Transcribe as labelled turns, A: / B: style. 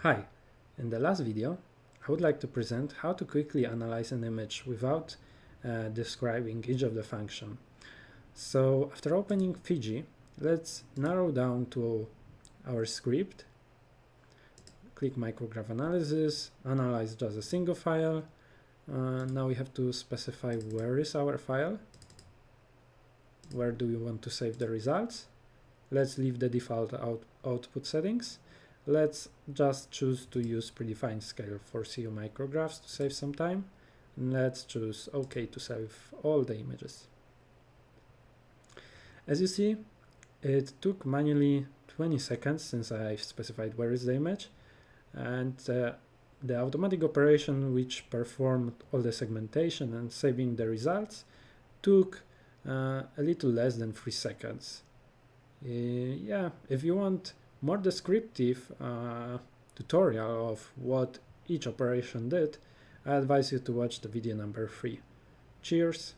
A: Hi, in the last video I would like to present how to quickly analyze an image without describing each of the function. So after opening Fiji, let's narrow down to our script, click micrograph analysis, analyze just a single file. Now we have to specify where is our file, where do we want to save the results. Let's leave the default output settings. Let's just choose to use predefined scale for CU micrographs to save some time. And let's choose OK to save all the images. As you see, it took manually 20 seconds since I've specified where is the image, and the automatic operation which performed all the segmentation and saving the results took a little less than 3 seconds. Yeah, if you want more descriptive tutorial of what each operation did, I advise you to watch the video number 3. Cheers!